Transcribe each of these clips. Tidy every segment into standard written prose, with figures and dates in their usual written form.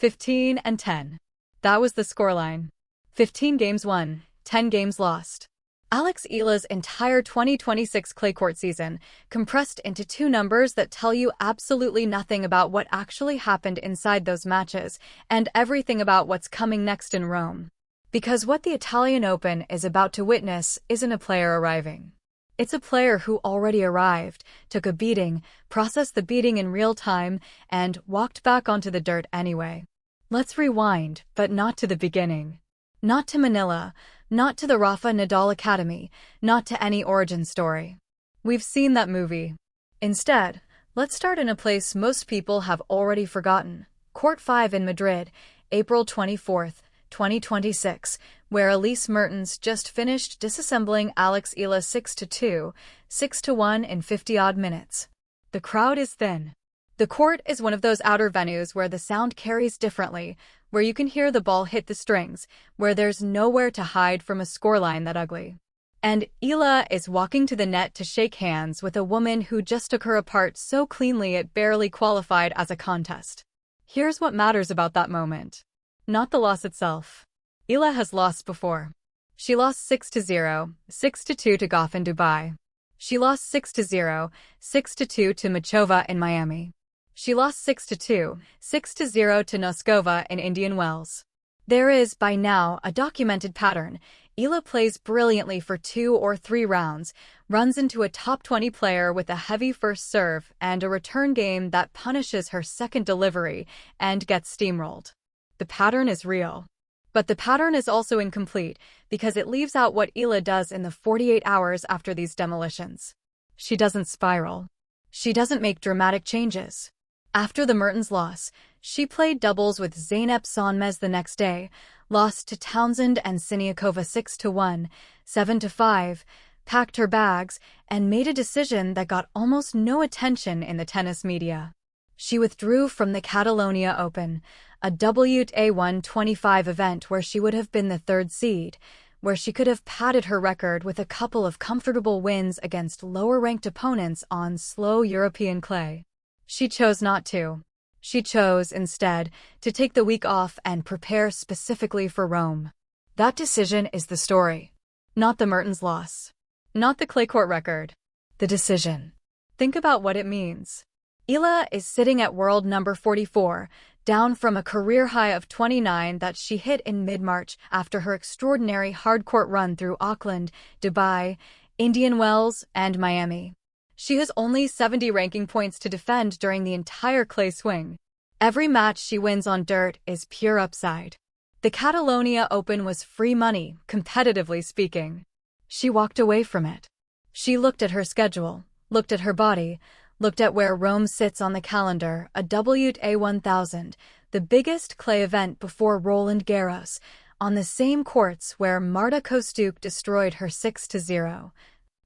15-10. That was the scoreline. 15 games won, 10 games lost. Alex Eala's entire 2026 clay court season compressed into two numbers that tell you absolutely nothing about what actually happened inside those matches and everything about what's coming next in Rome. Because what the Italian Open is about to witness isn't a player arriving. It's a player who already arrived, took a beating, processed the beating in real time, and walked back onto the dirt anyway. Let's rewind, but not to the beginning. Not to Manila, not to the Rafa Nadal Academy, not to any origin story. We've seen that movie. Instead, let's start in a place most people have already forgotten. Court 5 in Madrid, April 24, 2026, where Elise Mertens just finished disassembling Alex Eala 6-2, 6-1 in 50-odd minutes. The crowd is thin. The court is one of those outer venues where the sound carries differently, where you can hear the ball hit the strings, where there's nowhere to hide from a scoreline that ugly. And Eala is walking to the net to shake hands with a woman who just took her apart so cleanly it barely qualified as a contest. Here's what matters about that moment. Not the loss itself. Eala has lost before. She lost 6-0, 6-2 to Goff in Dubai. She lost 6-0, 6-2 to Machova in Miami. She lost 6-2, 6-0 to Noskova in Indian Wells. There is, by now, a documented pattern. Eala plays brilliantly for 2 or 3 rounds, runs into a top 20 player with a heavy first serve and a return game that punishes her second delivery and gets steamrolled. The pattern is real. But the pattern is also incomplete because it leaves out what Eala does in the 48 hours after these demolitions. She doesn't spiral. She doesn't make dramatic changes. After the Mertens loss, she played doubles with Zeynep Sonmez the next day, lost to Townsend and Siniakova 6-1, 7-5, packed her bags, and made a decision that got almost no attention in the tennis media. She withdrew from the Catalonia Open, a WTA 125 event where she would have been the third seed, where she could have padded her record with a couple of comfortable wins against lower-ranked opponents on slow European clay. She chose not to. She chose, instead, to take the week off and prepare specifically for Rome. That decision is the story. Not the Mertens loss. Not the clay court record. The decision. Think about what it means. Eala is sitting at world number 44, down from a career high of 29 that she hit in mid-March after her extraordinary hard-court run through Auckland, Dubai, Indian Wells, and Miami. She has only 70 ranking points to defend during the entire clay swing. Every match she wins on dirt is pure upside. The Catalonia Open was free money, competitively speaking. She walked away from it. She looked at her schedule, looked at her body, looked at where Rome sits on the calendar, a WTA 1000, the biggest clay event before Roland Garros, on the same courts where Marta Kostyuk destroyed her 6-0.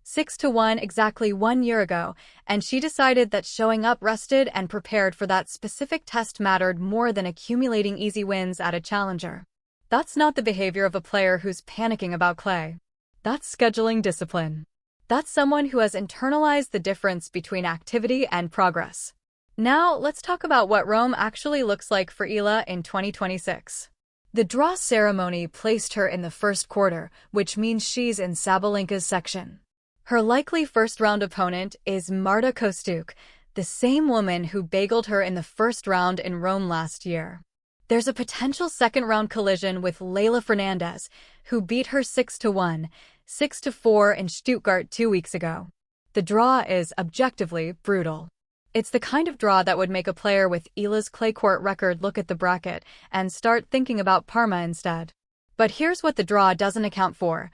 6-1 exactly 1 year ago, and she decided that showing up rested and prepared for that specific test mattered more than accumulating easy wins at a challenger. That's not the behavior of a player who's panicking about clay. That's scheduling discipline. That's someone who has internalized the difference between activity and progress. Now, let's talk about what Rome actually looks like for Eala in 2026. The draw ceremony placed her in the first quarter, which means she's in Sabalenka's section. Her likely first-round opponent is Marta Kostyuk, the same woman who bageled her in the first round in Rome last year. There's a potential second-round collision with Leylah Fernandez, who beat her 6-1, 6-4 in Stuttgart 2 weeks ago. The draw is objectively brutal. It's the kind of draw that would make a player with Eala's clay court record look at the bracket and start thinking about Parma instead. But here's what the draw doesn't account for.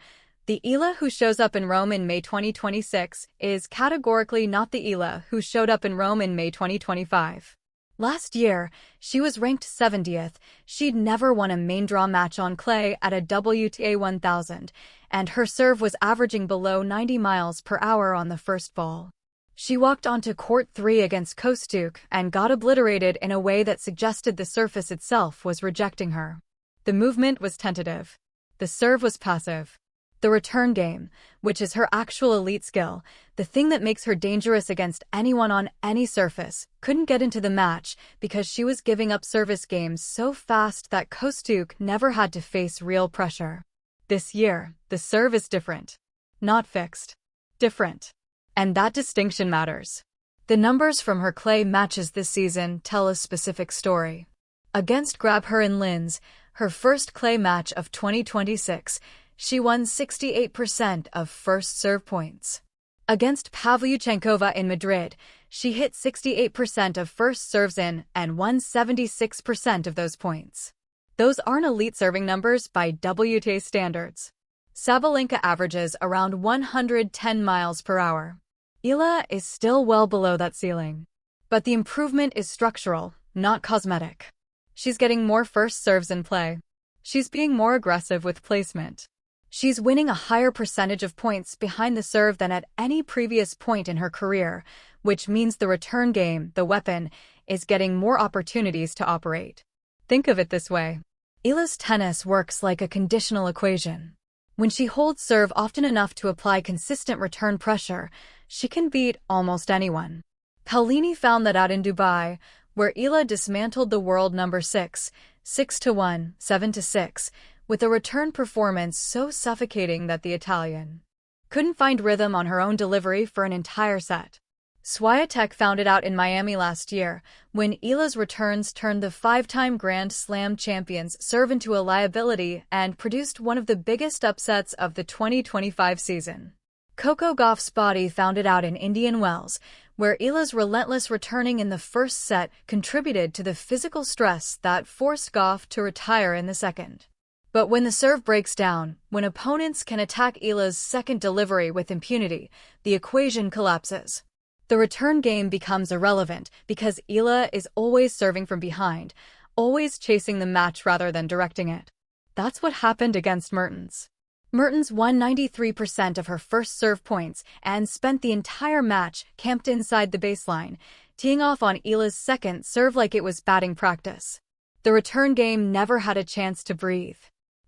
The Eala who shows up in Rome in May 2026 is categorically not the Eala who showed up in Rome in May 2025. Last year, she was ranked 70th, she'd never won a main draw match on clay at a WTA 1000, and her serve was averaging below 90 miles per hour on the first ball. She walked onto court 3 against Kostyuk and got obliterated in a way that suggested the surface itself was rejecting her. The movement was tentative. The serve was passive. The return game, which is her actual elite skill, the thing that makes her dangerous against anyone on any surface, couldn't get into the match because she was giving up service games so fast that Kostyuk never had to face real pressure. This year, the serve is different. Not fixed. Different. And that distinction matters. The numbers from her clay matches this season tell a specific story. Against Grabher and Linz, her first clay match of 2026, she won 68% of first serve points. Against Pavlyuchenkova in Madrid, she hit 68% of first serves in and won 76% of those points. Those aren't elite serving numbers by WTA standards. Sabalenka averages around 110 miles per hour. Eala is still well below that ceiling. But the improvement is structural, not cosmetic. She's getting more first serves in play. She's being more aggressive with placement. She's winning a higher percentage of points behind the serve than at any previous point in her career, which means the return game, the weapon, is getting more opportunities to operate. Think of it this way. Eala's tennis works like a conditional equation. When she holds serve often enough to apply consistent return pressure, she can beat almost anyone. Paolini found that out in Dubai, where Eala dismantled the world number 6, 6-1, 7-6, with a return performance so suffocating that the Italian couldn't find rhythm on her own delivery for an entire set. Swiatek found it out in Miami last year, when Eala's returns turned the five-time Grand Slam champion's serve into a liability and produced one of the biggest upsets of the 2025 season. Coco Gauff's body found it out in Indian Wells, where Eala's relentless returning in the first set contributed to the physical stress that forced Gauff to retire in the second. But when the serve breaks down, when opponents can attack Eala's second delivery with impunity, the equation collapses. The return game becomes irrelevant because Eala is always serving from behind, always chasing the match rather than directing it. That's what happened against Mertens. Mertens won 93% of her first serve points and spent the entire match camped inside the baseline, teeing off on Eala's second serve like it was batting practice. The return game never had a chance to breathe.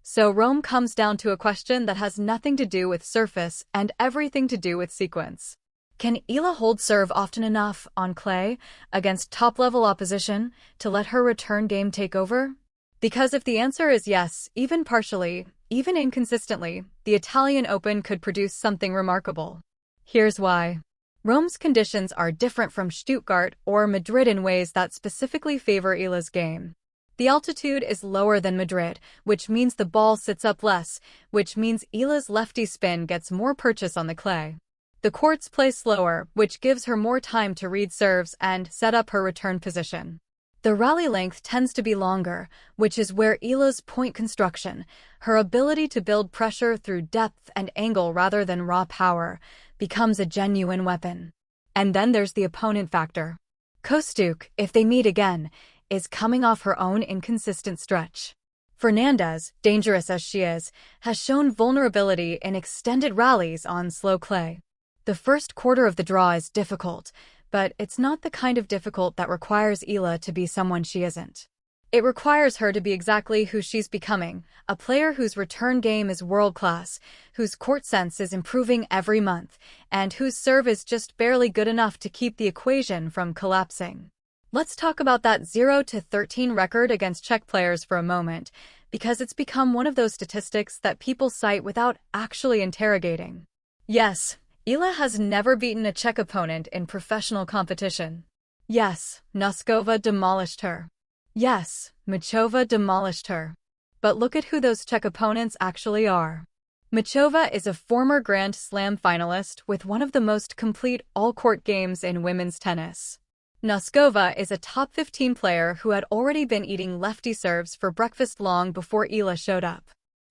So Rome comes down to a question that has nothing to do with surface and everything to do with sequence. Can Eala hold serve often enough on clay against top-level opposition to let her return game take over? Because if the answer is yes, even partially, even inconsistently, the Italian Open could produce something remarkable. Here's why. Rome's conditions are different from Stuttgart or Madrid in ways that specifically favor Eala's game. The altitude is lower than Madrid, which means the ball sits up less, which means Eala's lefty spin gets more purchase on the clay. The courts play slower, which gives her more time to read serves and set up her return position. The rally length tends to be longer, which is where Eala's point construction, her ability to build pressure through depth and angle rather than raw power, becomes a genuine weapon. And then there's the opponent factor. Kostyuk, if they meet again, is coming off her own inconsistent stretch. Fernandez, dangerous as she is, has shown vulnerability in extended rallies on slow clay. The first quarter of the draw is difficult, but it's not the kind of difficult that requires Eala to be someone she isn't. It requires her to be exactly who she's becoming, a player whose return game is world-class, whose court sense is improving every month, and whose serve is just barely good enough to keep the equation from collapsing. Let's talk about that 0-13 record against Czech players for a moment, because it's become one of those statistics that people cite without actually interrogating. Yes, Eala has never beaten a Czech opponent in professional competition. Yes, Noskova demolished her. Yes, Machova demolished her. But look at who those Czech opponents actually are. Machova is a former Grand Slam finalist with one of the most complete all-court games in women's tennis. Noskova is a top 15 player who had already been eating lefty serves for breakfast long before Eala showed up.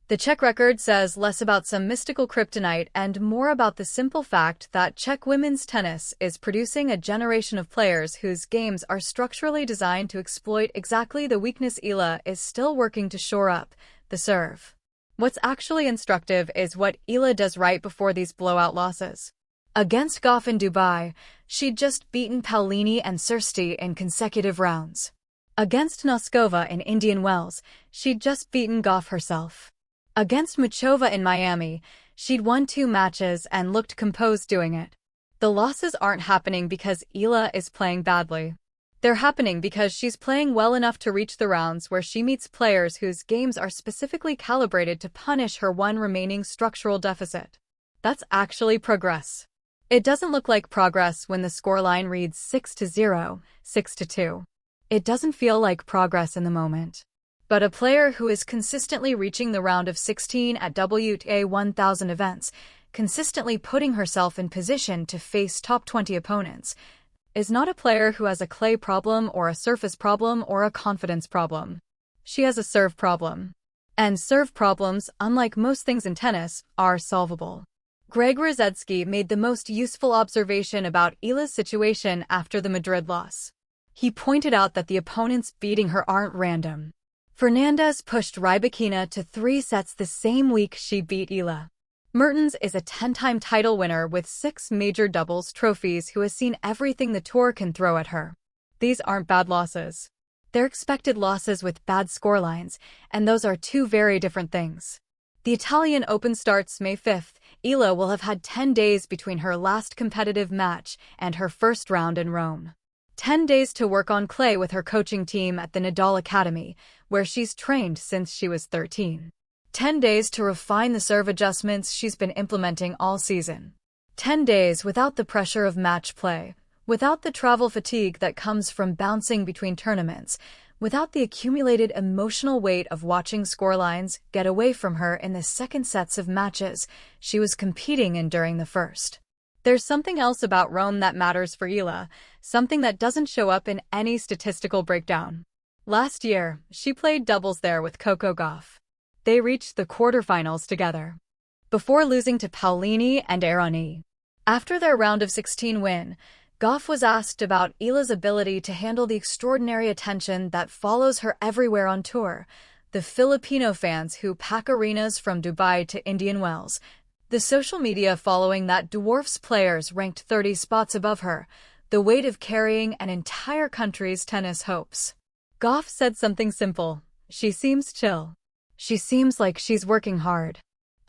The Czech record says less about some mystical kryptonite and more about the simple fact that Czech women's tennis is producing a generation of players whose games are structurally designed to exploit exactly the weakness Eala is still working to shore up, the serve. What's actually instructive is what Eala does right before these blowout losses. Against Gauff in Dubai, she'd just beaten Paolini and Sursti in consecutive rounds. Against Noskova in Indian Wells, she'd just beaten Gauff herself. Against Machova in Miami, She'd won 2 matches and looked composed doing it. The losses aren't happening because Eala is playing badly. They're happening because she's playing well enough to reach the rounds where she meets players whose games are specifically calibrated to punish her one remaining structural deficit. That's actually progress. It doesn't look like progress when the scoreline reads 6-0, 6-2. It doesn't feel like progress in the moment. But a player who is consistently reaching the round of 16 at WTA 1000 events, consistently putting herself in position to face top 20 opponents, is not a player who has a clay problem or a surface problem or a confidence problem. She has a serve problem. And serve problems, unlike most things in tennis, are solvable. Greg Rosetsky made the most useful observation about Eala's situation after the Madrid loss. He pointed out that the opponents beating her aren't random. Fernandez pushed Rybakina to 3 sets the same week she beat Eala. Mertens is a 10-time title winner with 6 major doubles trophies who has seen everything the tour can throw at her. These aren't bad losses. They're expected losses with bad scorelines, and those are 2 very different things. The Italian Open starts May 5th. Eala will have had 10 days between her last competitive match and her first round in Rome. 10 days to work on clay with her coaching team at the Nadal Academy, where she's trained since she was 13. 10 days to refine the serve adjustments she's been implementing all season. 10 days without the pressure of match play, without the travel fatigue that comes from bouncing between tournaments, without the accumulated emotional weight of watching scorelines get away from her in the second sets of matches she was competing in during the first. There's something else about Rome that matters for Eala, something that doesn't show up in any statistical breakdown. Last year, she played doubles there with Coco Gauff. They reached the quarterfinals together, before losing to Paolini and Aroni. After their round of 16 win, Gauff was asked about Eala's ability to handle the extraordinary attention that follows her everywhere on tour, the Filipino fans who pack arenas from Dubai to Indian Wells, the social media following that dwarfs players ranked 30 spots above her, the weight of carrying an entire country's tennis hopes. Gauff said something simple: she seems chill. She seems like she's working hard.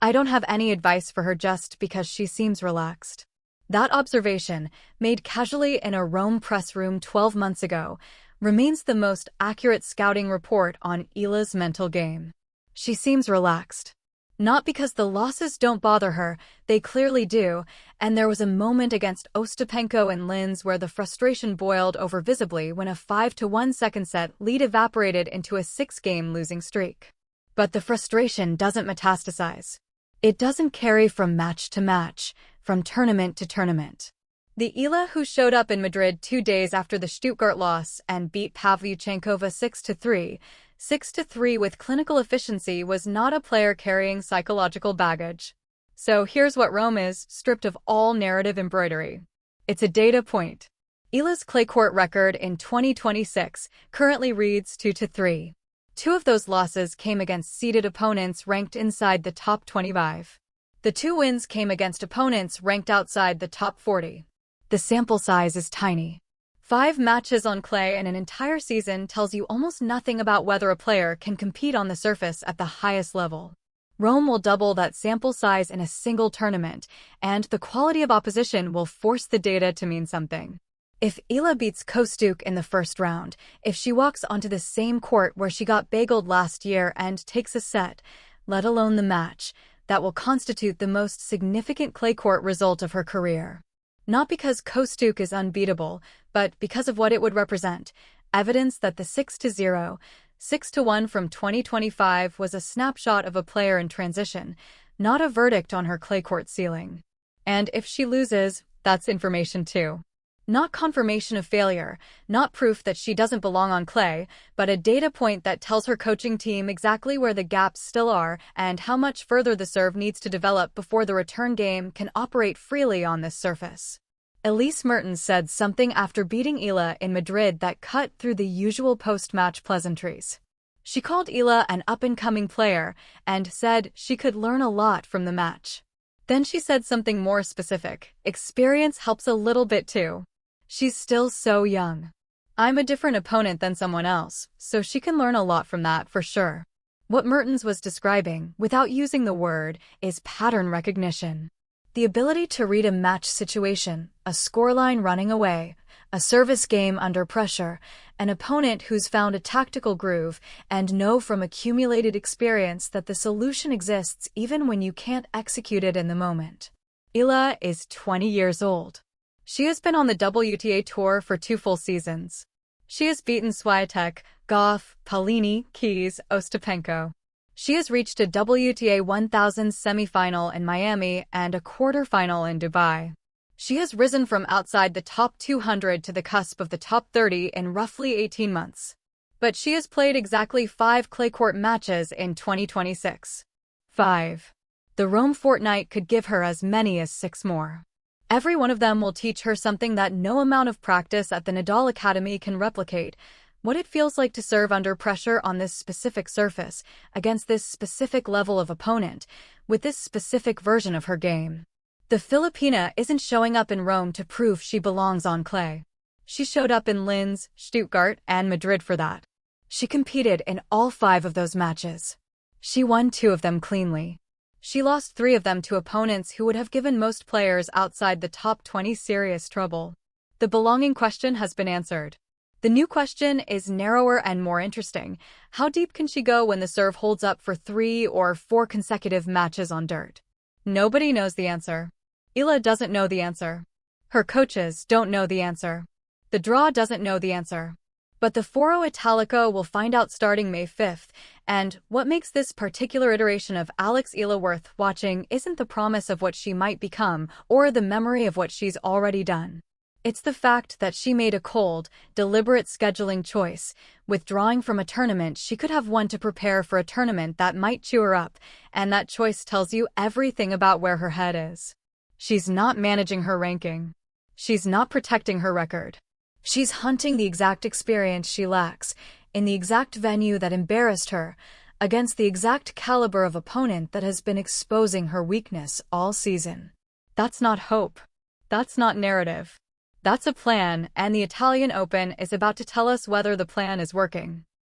I don't have any advice for her just because she seems relaxed. That observation, made casually in a Rome press room 12 months ago, remains the most accurate scouting report on Eala's mental game. She seems relaxed. Not because the losses don't bother her, they clearly do, and there was a moment against Ostapenko and Linz where the frustration boiled over visibly when a 5-1 second set lead evaporated into a 6-game losing streak. But the frustration doesn't metastasize. It doesn't carry from match to match, from tournament to tournament. The Eala who showed up in Madrid 2 days after the Stuttgart loss and beat Pavlyuchenkova 6-3, 6-3 with clinical efficiency was not a player carrying psychological baggage. So here's what Rome is, stripped of all narrative embroidery. It's a data point. Eala's clay court record in 2026 currently reads 2-3. 2 of those losses came against seeded opponents ranked inside the top 25. The 2 wins came against opponents ranked outside the top 40. The sample size is tiny. 5 matches on clay in an entire season tells you almost nothing about whether a player can compete on the surface at the highest level. Rome will double that sample size in a single tournament, and the quality of opposition will force the data to mean something. If Eala beats Kostyuk in the first round, if she walks onto the same court where she got bageled last year and takes a set, let alone the match, that will constitute the most significant clay court result of her career. Not because Kostyuk is unbeatable, but because of what it would represent, evidence that the 6-0, 6-1 from 2025 was a snapshot of a player in transition, not a verdict on her clay court ceiling. And if she loses, that's information too. Not confirmation of failure, not proof that she doesn't belong on clay, but a data point that tells her coaching team exactly where the gaps still are and how much further the serve needs to develop before the return game can operate freely on this surface. Elise Mertens said something after beating Eala in Madrid that cut through the usual post-match pleasantries. She called Eala an up-and-coming player and said she could learn a lot from the match. Then she said something more specific: experience helps a little bit too. She's still so young. I'm a different opponent than someone else, so she can learn a lot from that for sure. What Mertens was describing, without using the word, is pattern recognition. The ability to read a match situation, a scoreline running away, a service game under pressure, an opponent who's found a tactical groove, and know from accumulated experience that the solution exists even when you can't execute it in the moment. Eala is 20 years old. She has been on the WTA Tour for 2 full seasons. She has beaten Swiatek, Goff, Paulini, Keys, Ostapenko. She has reached a WTA 1000 semifinal in Miami and a quarterfinal in Dubai. She has risen from outside the top 200 to the cusp of the top 30 in roughly 18 months. But she has played exactly 5 clay court matches in 2026. 5. The Rome fortnight could give her as many as 6 more. Every one of them will teach her something that no amount of practice at the Nadal Academy can replicate: what it feels like to serve under pressure on this specific surface, against this specific level of opponent, with this specific version of her game. The Filipina isn't showing up in Rome to prove she belongs on clay. She showed up in Linz, Stuttgart, and Madrid for that. She competed in all 5 of those matches. She won 2 of them cleanly. She lost 3 of them to opponents who would have given most players outside the top 20 serious trouble. The belonging question has been answered. The new question is narrower and more interesting. How deep can she go when the serve holds up for 3 or 4 consecutive matches on dirt? Nobody knows the answer. Eala doesn't know the answer. Her coaches don't know the answer. The draw doesn't know the answer. But the Foro Italico will find out starting May 5th, and what makes this particular iteration of Alex Eala worth watching isn't the promise of what she might become or the memory of what she's already done. It's the fact that she made a cold, deliberate scheduling choice, withdrawing from a tournament she could have won to prepare for a tournament that might chew her up, and that choice tells you everything about where her head is. She's not managing her ranking. She's not protecting her record. She's hunting the exact experience she lacks, in the exact venue that embarrassed her, against the exact caliber of opponent that has been exposing her weakness all season. That's not hope. That's not narrative. That's a plan, and the Italian Open is about to tell us whether the plan is working.